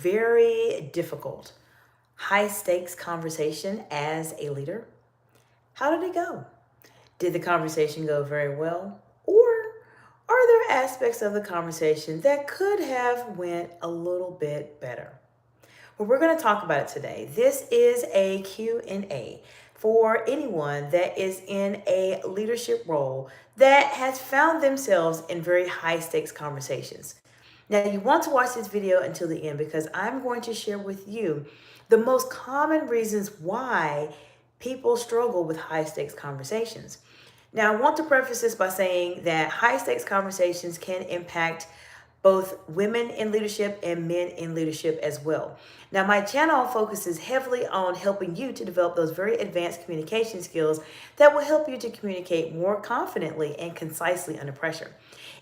very difficult, high stakes conversation as a leader? How did it go? Did the conversation go very well? Or are there aspects of the conversation that could have went a little bit better? Well, we're going to talk about it today. This is a Q&A for anyone that is in a leadership role that has found themselves in very high stakes conversations. Now, you want to watch this video until the end because I'm going to share with you the most common reasons why people struggle with high stakes conversations. Now, I want to preface this by saying that high stakes conversations can impact both women in leadership and men in leadership as well. Now, my channel focuses heavily on helping you to develop those very advanced communication skills that will help you to communicate more confidently and concisely under pressure.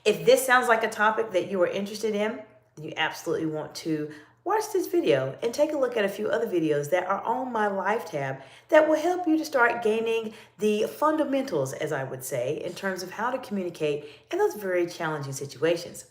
If this sounds like a topic that you are interested in, then you absolutely want to watch this video and take a look at a few other videos that are on my live tab that will help you to start gaining the fundamentals, as I would say, in terms of how to communicate in those very challenging situations.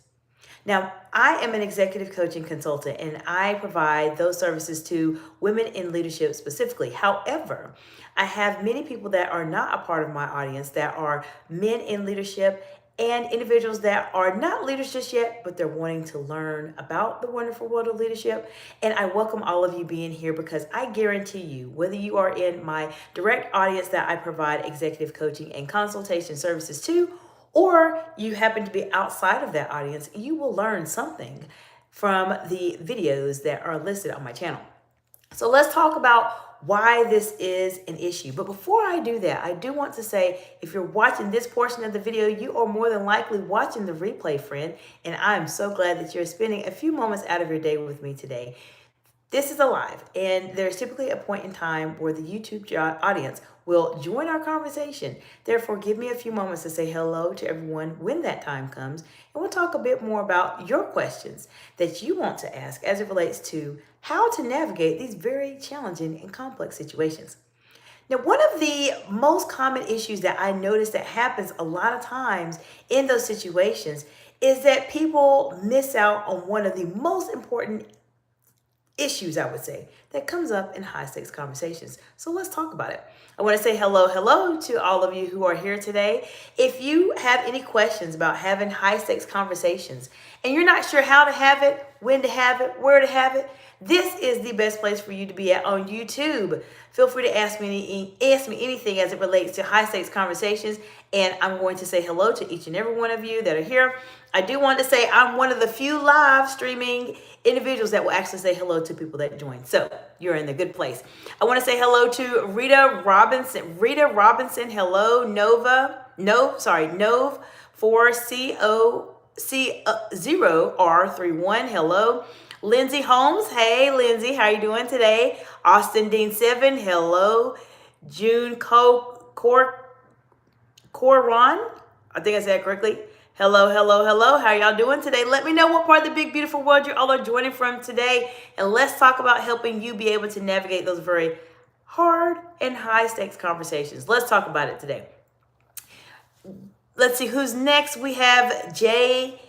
Now, I am an executive coaching consultant and I provide those services to women in leadership specifically. However, I have many people that are not a part of my audience that are men in leadership and individuals that are not leaders just yet, but they're wanting to learn about the wonderful world of leadership. And I welcome all of you being here because I guarantee you, whether you are in my direct audience that I provide executive coaching and consultation services to, or you happen to be outside of that audience, you will learn something from the videos that are listed on my channel. So let's talk about why this is an issue. But before I do that, I do want to say, if you're watching this portion of the video, you are more than likely watching the replay, friend. And I'm so glad that you're spending a few moments out of your day with me today. This is a live, and there's typically a point in time where the YouTube audience will join our conversation. Therefore, give me a few moments to say hello to everyone when that time comes, and we'll talk a bit more about your questions that you want to ask as it relates to how to navigate these very challenging and complex situations. Now, one of the most common issues that I notice that happens a lot of times in those situations is that people miss out on one of the most important issues, I would say, that comes up in high stakes conversations. So let's talk about it. I want to say hello to all of you who are here today. If you have any questions about having high stakes conversations and you're not sure how to have it, when to have it, where to have it, this is the best place for you to be at on YouTube. Feel free to ask me anything as it relates to high stakes conversations, and I'm going to say hello to each and every one of you that are here. I do want to say I'm one of the few live streaming individuals that will actually say hello to people that join. So you're in the good place. I want to say hello to Rita Robinson. Hello. Nove 4COC0R31. Hello. Lindsay Holmes. Hey, Lindsay, how you doing today? Austin Dean 7. Hello. June Coran. I think I said it correctly. Hello. How y'all doing today? Let me know what part of the big, beautiful world you all are joining from today. And let's talk about helping you be able to navigate those very hard and high stakes conversations. Let's talk about it today. Let's see who's next. We have Jay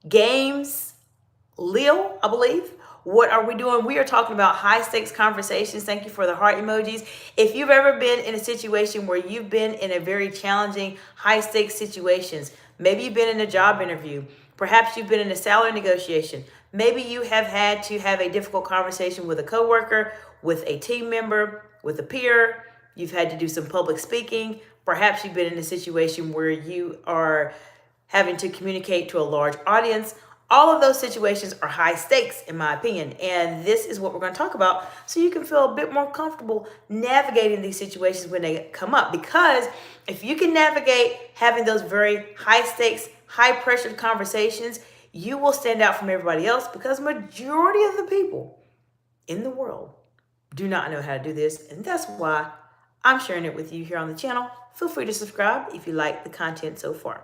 Games Leo, I believe. What are we doing? We are talking about high stakes conversations. Thank you for the heart emojis. If you've ever been in a situation where you've been in a very challenging high stakes situations, maybe you've been in a job interview, perhaps you've been in a salary negotiation, maybe you have had to have a difficult conversation with a coworker, with a team member, with a peer, you've had to do some public speaking, perhaps you've been in a situation where you are having to communicate to a large audience. All of those situations are high stakes, in my opinion, and this is what we're going to talk about so you can feel a bit more comfortable navigating these situations when they come up. Because if you can navigate having those very high stakes, high pressured conversations, you will stand out from everybody else, because majority of the people in the world do not know how to do this, and that's why I'm sharing it with you here on the channel. Feel free to subscribe if you like the content so far.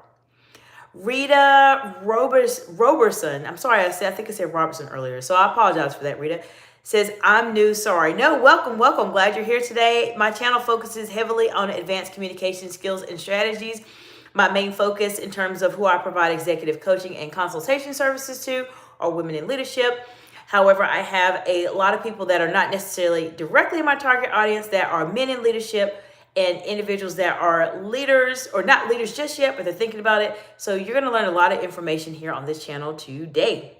Rita Roberson, I'm sorry, I think I said Robertson earlier, so I apologize for that, Rita. Says, I'm new, sorry. No, welcome. Glad you're here today. My channel focuses heavily on advanced communication skills and strategies. My main focus in terms of who I provide executive coaching and consultation services to are women in leadership. However, I have a lot of people that are not necessarily directly in my target audience that are men in leadership and individuals that are leaders or not leaders just yet, but they're thinking about it. So you're going to learn a lot of information here on this channel today.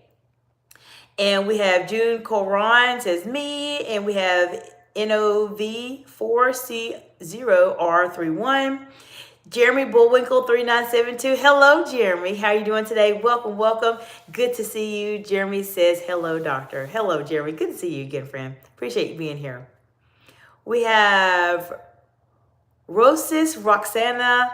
And we have June Coron says me, and we have NOV4C0R31. Jeremy Bullwinkle 3972. Hello, Jeremy. How are you doing today? Welcome, welcome. Good to see you. Jeremy says, hello, doctor. Hello, Jeremy. Good to see you again, friend. Appreciate you being here. We have Rosis Roxana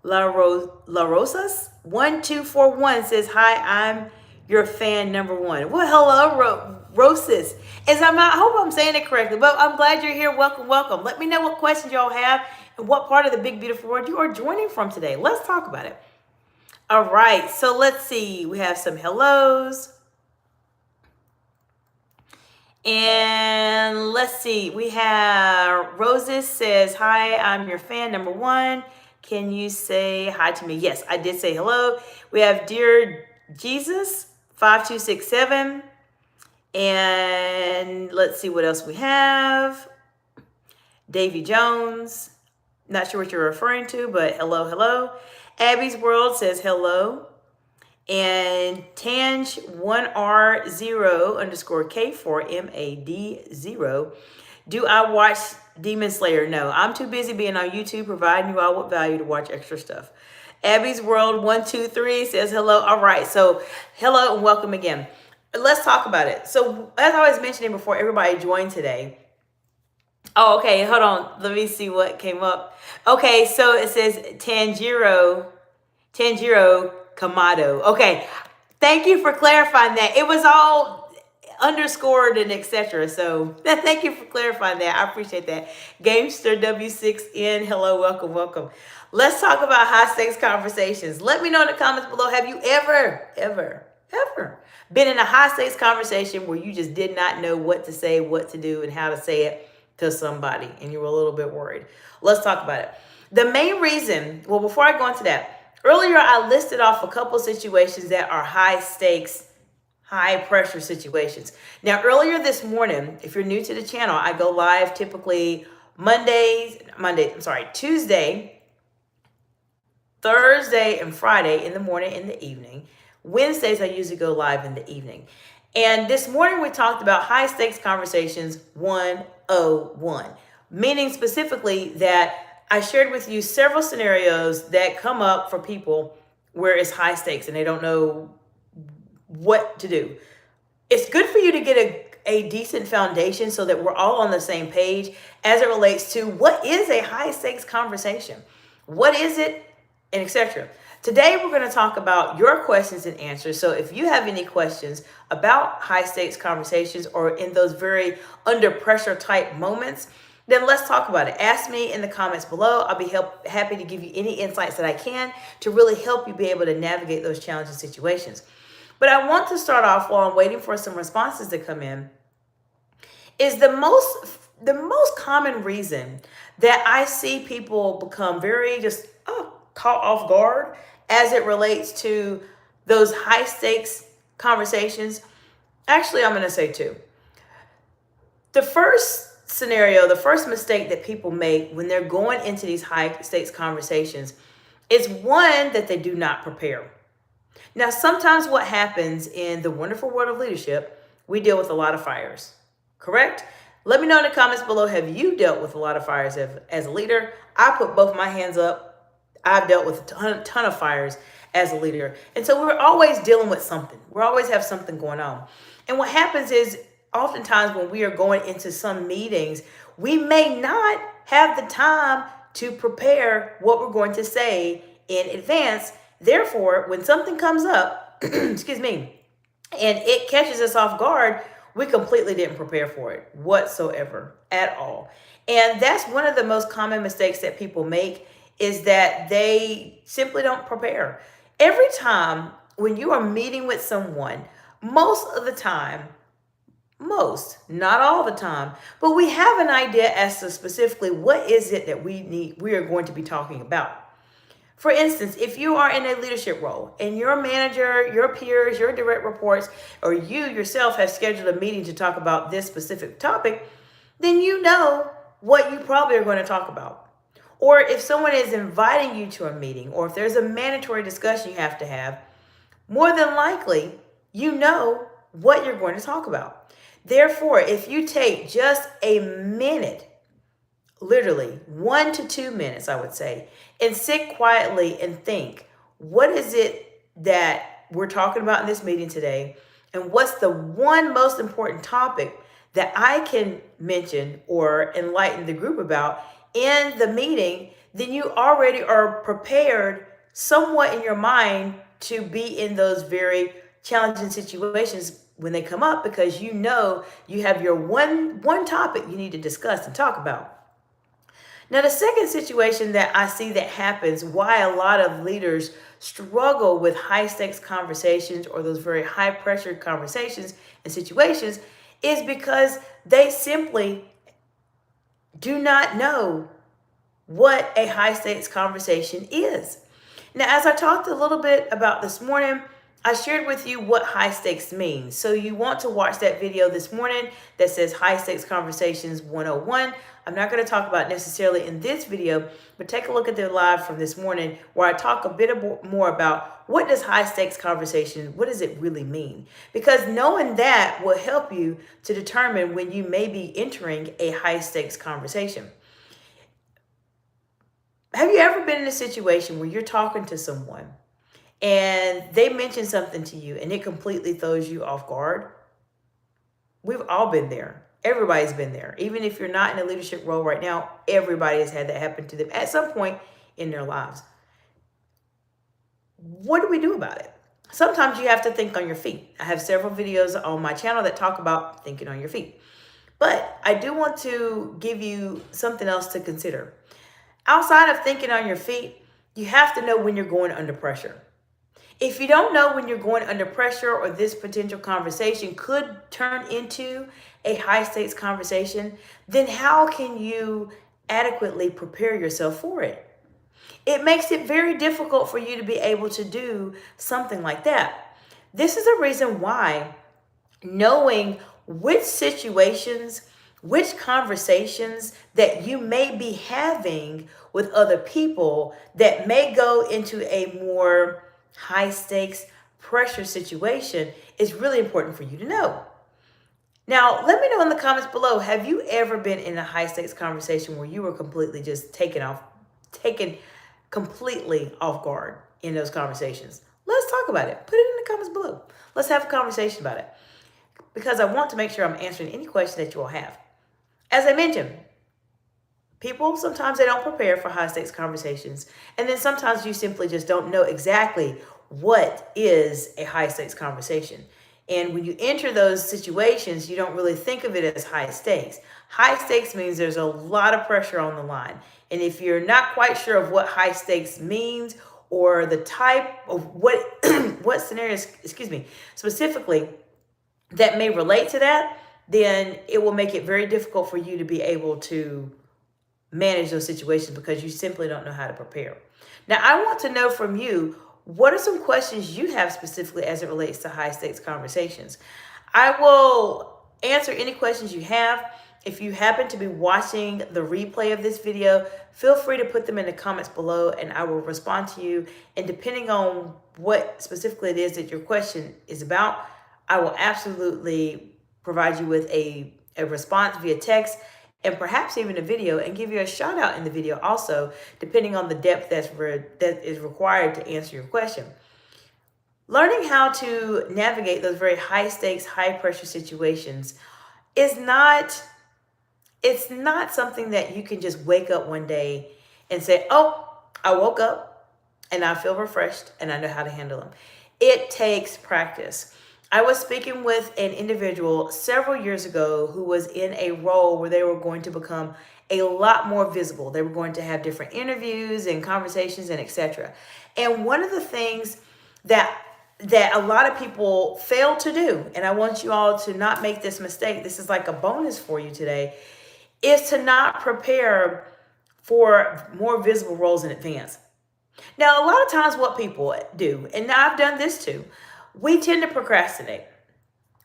La Rosas 1241 says, hi, I'm your fan number one. Well, hello, Rosis. I hope I'm saying it correctly, but I'm glad you're here. Welcome, welcome. Let me know what questions y'all have and what part of the big, beautiful world you are joining from today. Let's talk about it. All right, so let's see. We have some hellos. And let's see. We have Roses says, hi, I'm your fan number one. Can you say hi to me? Yes, I did say hello. We have Dear Jesus 5267. And let's see what else we have. Davy Jones. Not sure what you're referring to, but hello, hello. Abby's World says hello. And Tange1R0_K4MAD0. Do I watch Demon Slayer? No, I'm too busy being on YouTube providing you all with value to watch extra stuff. Abby's World 123 says hello. All right, so hello and welcome again. Let's talk about it. So as I was mentioning before everybody joined today. Oh, okay, hold on. Let me see what came up. Okay, so it says Tanjiro Kamado. Okay, thank you for clarifying that. It was all underscored and etc. So thank you for clarifying that. I appreciate that. Gamester W6N, hello, welcome, welcome. Let's talk about high stakes conversations. Let me know in the comments below. Have you ever been in a high stakes conversation where you just did not know what to say, what to do, and how to say it to somebody, and you were a little bit worried? Let's talk about it. The main reason, well, before I go into that, earlier I listed off a couple situations that are high stakes, high pressure situations. Now, earlier this morning, if you're new to the channel, I go live typically Tuesday, Thursday, and Friday in the morning and the evening. Wednesdays, I usually go live in the evening. And this morning we talked about high stakes conversations 101, meaning specifically that I shared with you several scenarios that come up for people where it's high stakes and they don't know what to do. It's good for you to get a decent foundation so that we're all on the same page as it relates to what is a high stakes conversation, what is it, and etc. Today, we're going to talk about your questions and answers. So if you have any questions about high stakes conversations or in those very under pressure type moments, then let's talk about it. Ask me in the comments below. I'll be happy to give you any insights that I can to really help you be able to navigate those challenging situations. But I want to start off while I'm waiting for some responses to come in. Is the most common reason that I see people become very just caught off guard as it relates to those high stakes conversations. Actually, I'm going to say two. The first scenario, the first mistake that people make when they're going into these high stakes conversations is one, that they do not prepare. Now, sometimes what happens in the wonderful world of leadership, we deal with a lot of fires, correct? Let me know in the comments below, have you dealt with a lot of fires as a leader? I put both my hands up. I've dealt with a ton of fires as a leader. And so we're always dealing with something. We always have something going on. And what happens is oftentimes when we are going into some meetings, we may not have the time to prepare what we're going to say in advance. Therefore, when something comes up, excuse me, and it catches us off guard, we completely didn't prepare for it whatsoever at all. And that's one of the most common mistakes that people make, is that they simply don't prepare. Every time when you are meeting with someone, most of the time, not all the time, but we have an idea as to specifically what is it that we are going to be talking about. For instance, if you are in a leadership role and your manager, your peers, your direct reports, or you yourself have scheduled a meeting to talk about this specific topic, then you know what you probably are going to talk about. Or if someone is inviting you to a meeting, or if there's a mandatory discussion you have to have, more than likely, you know what you're going to talk about. Therefore, if you take just a minute, literally 1 to 2 minutes, I would say, and sit quietly and think, what is it that we're talking about in this meeting today? And what's the one most important topic that I can mention or enlighten the group about in the meeting? Then you already are prepared somewhat in your mind to be in those very challenging situations when they come up, because you know you have your one topic you need to discuss and talk about. Now, the second situation that I see that happens, why a lot of leaders struggle with high stakes conversations or those very high pressure conversations and situations, is because they simply do not know what a high stakes conversation is. Now, as I talked a little bit about this morning, I shared with you what high stakes means. So you want to watch that video this morning that says High Stakes Conversations 101. I'm not going to talk about necessarily in this video, but take a look at the live from this morning where I talk a bit more about what does high stakes conversation, what does it really mean? Because knowing that will help you to determine when you may be entering a high stakes conversation. Have you ever been in a situation where you're talking to someone and they mention something to you and it completely throws you off guard? We've all been there. Everybody's been there. Even if you're not in a leadership role right now, everybody has had that happen to them at some point in their lives. What do we do about it? Sometimes you have to think on your feet. I have several videos on my channel that talk about thinking on your feet. But I do want to give you something else to consider. Outside of thinking on your feet, you have to know when you're going under pressure. If you don't know when you're going under pressure, or this potential conversation could turn into a high stakes conversation, then how can you adequately prepare yourself for it? It makes it very difficult for you to be able to do something like that. This is a reason why knowing which situations, which conversations that you may be having with other people that may go into a more high stakes pressure situation is really important for you to know. Now, let me know in the comments below, have you ever been in a high stakes conversation where you were completely just taken completely off guard in those conversations? Let's talk about it. Put it in the comments below. Let's have a conversation about it, because I want to make sure I'm answering any question that you all have. As I mentioned, people, sometimes they don't prepare for high stakes conversations. And then sometimes you simply just don't know exactly what is a high stakes conversation. And when you enter those situations, you don't really think of it as high stakes. High stakes means there's a lot of pressure on the line. And if you're not quite sure of what high stakes means, or the type of what what scenarios, specifically that may relate to that, then it will make it very difficult for you to be able to manage those situations, because you simply don't know how to prepare. Now, I want to know from you, what are some questions you have specifically as it relates to high stakes conversations? I will answer any questions you have. If you happen to be watching the replay of this video, feel free to put them in the comments below and I will respond to you. And depending on what specifically it is that your question is about, I will absolutely provide you with a response via text, and perhaps even a video, and give you a shout out in the video also, depending on the depth that is required to answer your question. Learning how to navigate those very high stakes, high pressure situations is not something that you can just wake up one day and say, oh, I woke up and I feel refreshed and I know how to handle them. It takes practice. I was speaking with an individual several years ago who was in a role where they were going to become a lot more visible. They were going to have different interviews and conversations and etc. And one of the things that a lot of people fail to do, and I want you all to not make this mistake, this is like a bonus for you today, is to not prepare for more visible roles in advance. Now, a lot of times what people do, and I've done this too, we tend to procrastinate.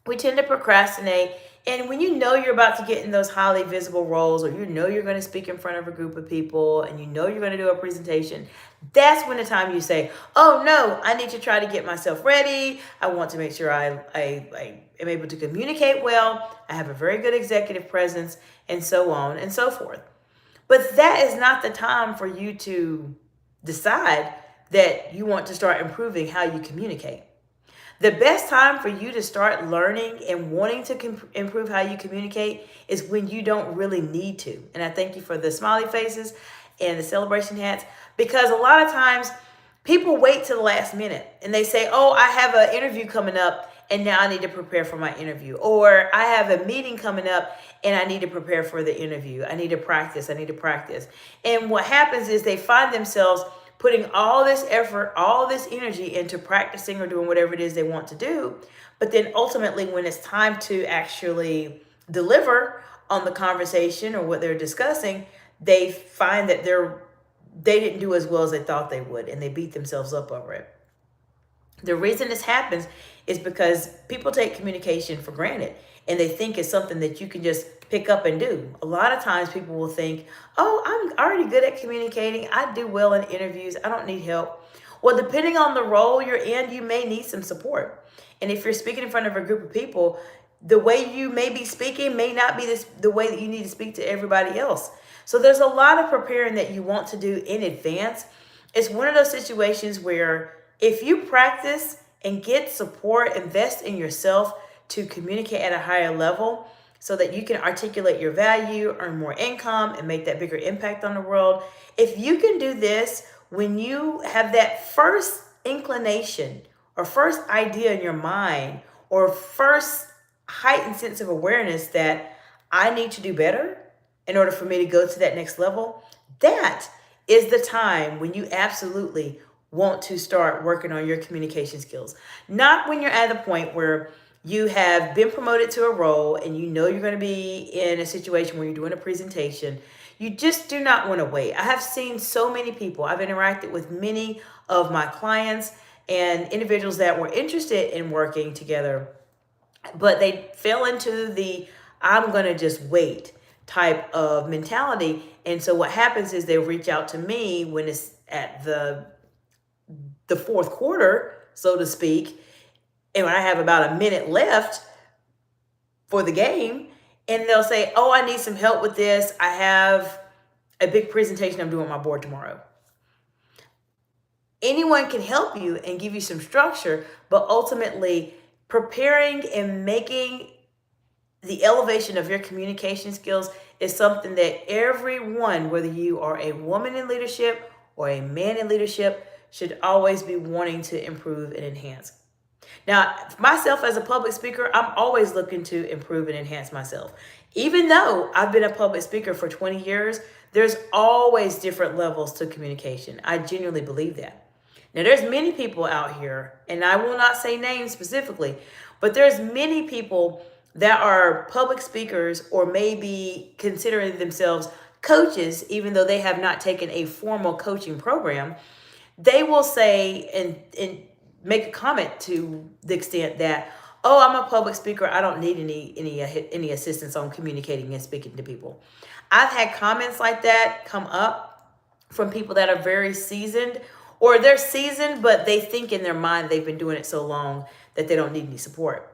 We tend to procrastinate. And when you know you're about to get in those highly visible roles, or you know you're going to speak in front of a group of people, and you know you're going to do a presentation, that's when the time you say, oh no, I need to try to get myself ready. I want to make sure I am able to communicate well. I have a very good executive presence, and so on and so forth. But that is not the time for you to decide that you want to start improving how you communicate. The best time for you to start learning and wanting to improve how you communicate is when you don't really need to. And I thank you for the smiley faces and the celebration hats, because a lot of times people wait to the last minute and they say, oh, I have an interview coming up and now I need to prepare for my interview. Or I have a meeting coming up and I need to prepare for the interview. I need to practice. I need to practice. And what happens is they find themselves putting all this effort, all this energy into practicing or doing whatever it is they want to do. But then ultimately, when it's time to actually deliver on the conversation or what they're discussing, they find that they didn't do as well as they thought they would, and they beat themselves up over it. The reason this happens is because people take communication for granted, and they think it's something that you can just pick up and do. A lot of times people will think, oh, I'm already good at communicating. I do well in interviews. I don't need help. Well, depending on the role you're in, you may need some support. And if you're speaking in front of a group of people, the way you may be speaking may not be the way that you need to speak to everybody else. So there's a lot of preparing that you want to do in advance. It's one of those situations where if you practice and get support, invest in yourself to communicate at a higher level so that you can articulate your value, earn more income, and make that bigger impact on the world. If you can do this, when you have that first inclination or first idea in your mind or first heightened sense of awareness that I need to do better in order for me to go to that next level, that is the time when you absolutely want to start working on your communication skills. Not when you're at the point where you have been promoted to a role and you know you're going to be in a situation where you're doing a presentation. You just do not want to wait. I have seen so many people. I've interacted with many of my clients and individuals that were interested in working together, but they fell into the I'm going to just wait type of mentality. And so what happens is they reach out to me when it's at the fourth quarter, so to speak, and when I have about a minute left for the game, and they'll say, oh, I need some help with this. I have a big presentation I'm doing on my board tomorrow. Anyone can help you and give you some structure, but ultimately preparing and making the elevation of your communication skills is something that everyone, whether you are a woman in leadership or a man in leadership, should always be wanting to improve and enhance. Now, myself as a public speaker, I'm always looking to improve and enhance myself. Even though I've been a public speaker for 20 years, there's always different levels to communication. I genuinely believe that. Now, there's many people out here, and I will not say names specifically, but there's many people that are public speakers or maybe considering themselves coaches, even though they have not taken a formal coaching program. They will say and make a comment to the extent that, oh, I'm a public speaker. I don't need any assistance on communicating and speaking to people. I've had comments like that come up from people that are very seasoned, or they're seasoned, but they think in their mind they've been doing it so long that they don't need any support.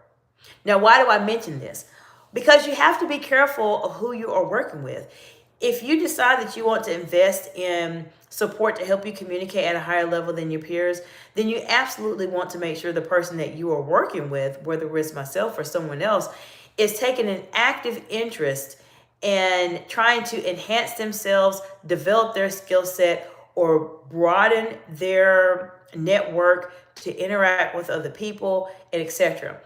Now, why do I mention this? Because you have to be careful of who you are working with. If you decide that you want to invest in support to help you communicate at a higher level than your peers, then you absolutely want to make sure the person that you are working with, whether it's myself or someone else, is taking an active interest in trying to enhance themselves, develop their skill set, or broaden their network to interact with other people, and etc.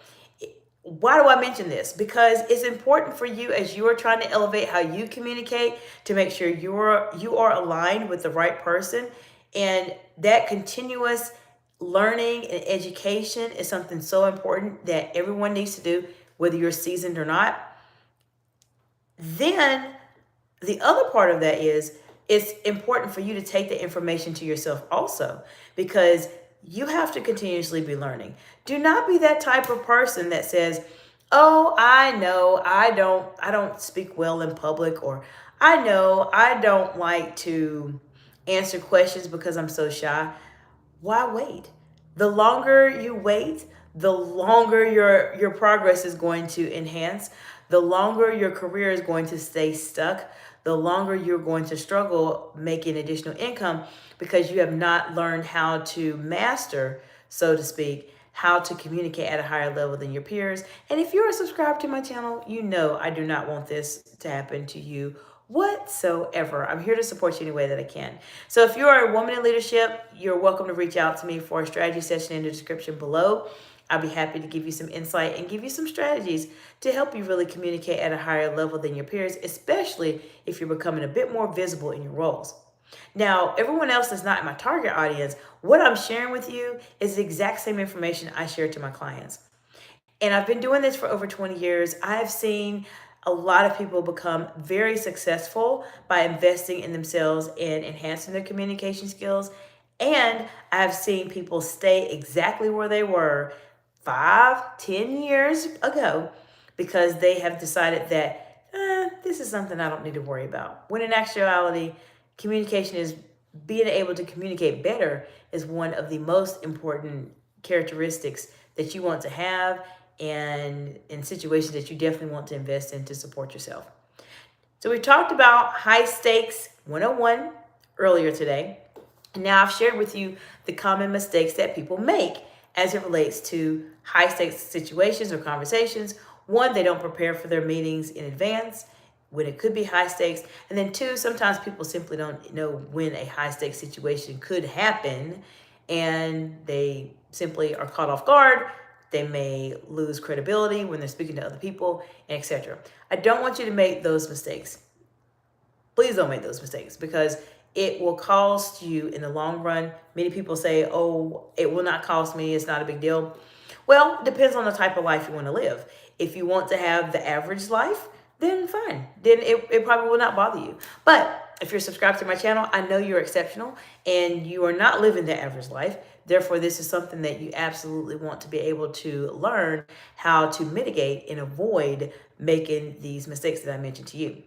Why do I mention this? Because it's important for you as you are trying to elevate how you communicate to make sure you are aligned with the right person. And that continuous learning and education is something so important that everyone needs to do, whether you're seasoned or not. Then the other part of that is it's important for you to take the information to yourself also, because you have to continuously be learning. Do not be that type of person that says, "Oh, I know I don't speak well in public," or "I know I don't like to answer questions because I'm so shy." Why wait? The longer you wait, the longer your progress is going to enhance, the longer your career is going to stay stuck, the longer you're going to struggle making additional income, because you have not learned how to master, so to speak, how to communicate at a higher level than your peers. And if you're subscribed to my channel, you know I do not want this to happen to you whatsoever. I'm here to support you any way that I can. So if you are a woman in leadership, you're welcome to reach out to me for a strategy session in the description below. I'll be happy to give you some insight and give you some strategies to help you really communicate at a higher level than your peers, especially if you're becoming a bit more visible in your roles. Now, everyone else that's not in my target audience, what I'm sharing with you is the exact same information I share to my clients. And I've been doing this for over 20 years. I've seen a lot of people become very successful by investing in themselves and enhancing their communication skills. And I've seen people stay exactly where they were 5, 10 years ago because they have decided that this is something I don't need to worry about. When in actuality, communication is being able to communicate better is one of the most important characteristics that you want to have, and in situations that you definitely want to invest in to support yourself. So we talked about high stakes 101 earlier today. And now I've shared with you the common mistakes that people make as it relates to high stakes situations or conversations. One, they don't prepare for their meetings in advance when it could be high stakes. And then two, sometimes people simply don't know when a high stakes situation could happen, and they simply are caught off guard. They may lose credibility when they're speaking to other people, etc. I don't want you to make those mistakes. Please don't make those mistakes, because it will cost you in the long run. Many people say, "Oh, it will not cost me. It's not a big deal." Well, it depends on the type of life you want to live. If you want to have the average life, then fine. Then it probably will not bother you. But if you're subscribed to my channel, I know you're exceptional and you are not living the average life. Therefore, this is something that you absolutely want to be able to learn how to mitigate and avoid making these mistakes that I mentioned to you.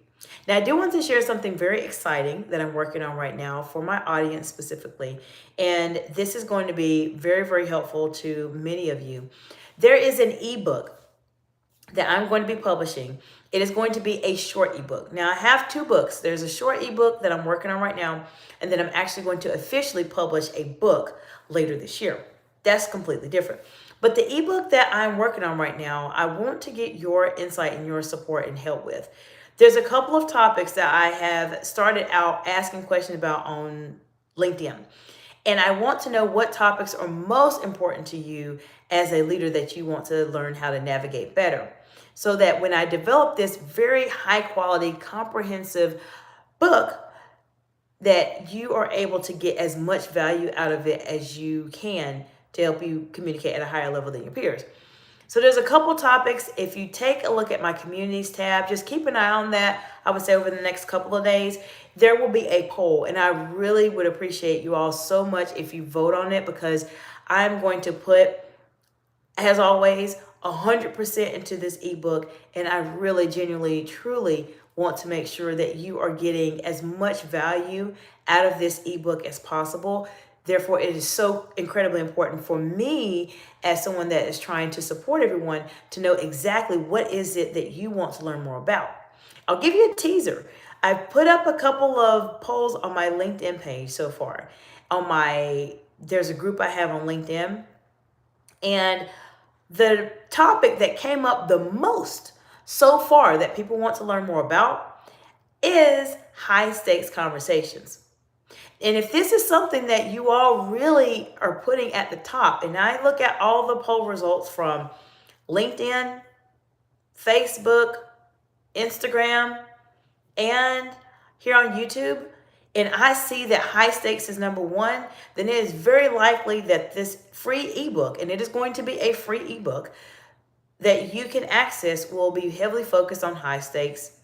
Now, I do want to share something very exciting that I'm working on right now for my audience specifically. And this is going to be very, very helpful to many of you. There is an ebook that I'm going to be publishing. It is going to be a short ebook. Now, I have two books. There's a short ebook that I'm working on right now, and then I'm actually going to officially publish a book later this year. That's completely different. But the ebook that I'm working on right now, I want to get your insight and your support and help with. There's a couple of topics that I have started out asking questions about on LinkedIn. And I want to know what topics are most important to you as a leader that you want to learn how to navigate better, so that when I develop this very high quality, comprehensive book, that you are able to get as much value out of it as you can to help you communicate at a higher level than your peers. So there's a couple topics. If you take a look at my communities tab, just keep an eye on that. I would say over the next couple of days, there will be a poll. And I really would appreciate you all so much if you vote on it, because I'm going to put, as always, 100% into this ebook. And I really, genuinely, truly want to make sure that you are getting as much value out of this ebook as possible. Therefore, it is so incredibly important for me as someone that is trying to support everyone to know exactly what is it that you want to learn more about. I'll give you a teaser. I've put up a couple of polls on my LinkedIn page so far. There's a group I have on LinkedIn, and the topic that came up the most so far that people want to learn more about is high stakes conversations. And if this is something that you all really are putting at the top, and I look at all the poll results from LinkedIn, Facebook, Instagram, and here on YouTube, and I see that high stakes is number one, then it is very likely that this free ebook, and it is going to be a free ebook that you can access, will be heavily focused on high stakes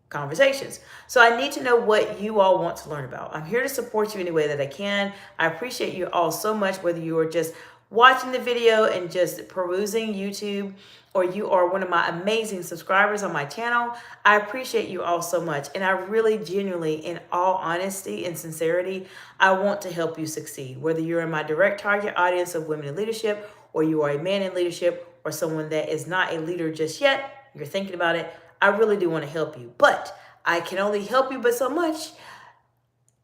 conversations. So I need to know what you all want to learn about. I'm here to support you any way that I can. I appreciate you all so much, whether you are just watching the video and just perusing YouTube, or you are one of my amazing subscribers on my channel. I appreciate you all so much. And I really genuinely, in all honesty and sincerity, I want to help you succeed. Whether you're in my direct target audience of women in leadership, or you are a man in leadership, or someone that is not a leader just yet, you're thinking about it, I really do want to help you. But I can only help you but so much.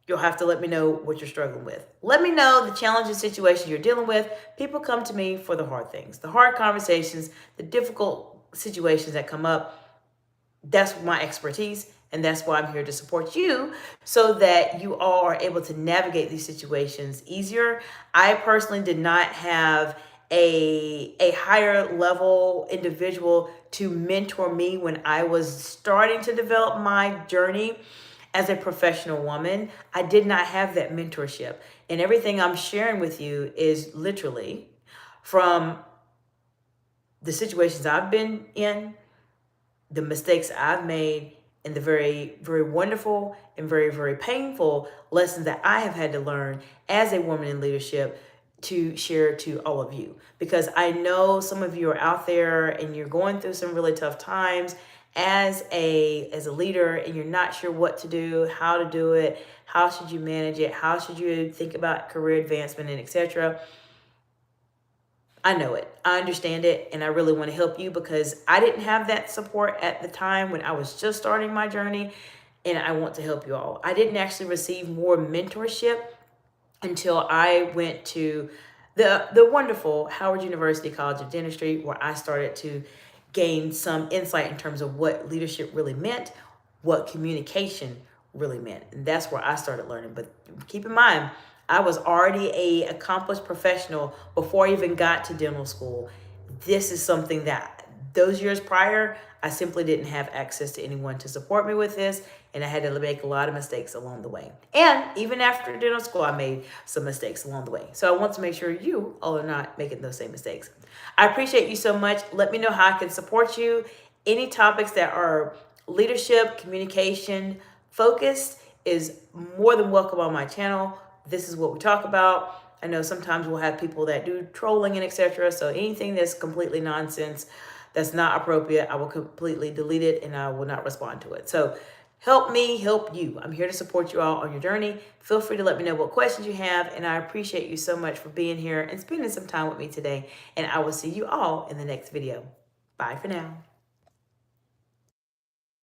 You'll have to let me know what you're struggling with. Let me know the challenging situations you're dealing with. People come to me for the hard things, the hard conversations, the difficult situations that come up. That's my expertise, and that's why I'm here to support you so that you all are able to navigate these situations easier. I personally did not have a higher level individual to mentor me when I was starting to develop my journey as a professional woman. I did not have that mentorship. And everything I'm sharing with you is literally from the situations I've been in, the mistakes I've made, and the very, very wonderful and very, very painful lessons that I have had to learn as a woman in leadership to share to all of you. Because I know some of you are out there and you're going through some really tough times as a leader, and you're not sure what to do, how to do it, how should you manage it, how should you think about career advancement, and etc. I know it. I understand it. And I really want to help you because I didn't have that support at the time when I was just starting my journey. And I want to help you all. I didn't actually receive more mentorship until I went to the wonderful Howard University College of Dentistry, where I started to gain some insight in terms of what leadership really meant, what communication really meant. And that's where I started learning. But keep in mind, I was already a accomplished professional before I even got to dental school. This is something that those years prior, I simply didn't have access to anyone to support me with this, and I had to make a lot of mistakes along the way. And even after dental school, I made some mistakes along the way. So I want to make sure you all are not making those same mistakes. I appreciate you so much. Let me know how I can support you. Any topics that are leadership, communication focused is more than welcome on my channel. This is what we talk about. I know sometimes we'll have people that do trolling and etc. So anything that's completely nonsense, that's not appropriate, I will completely delete it and I will not respond to it. So help me help you. I'm here to support you all on your journey. Feel free to let me know what questions you have, and I appreciate you so much for being here and spending some time with me today. And I will see you all in the next video. Bye for now.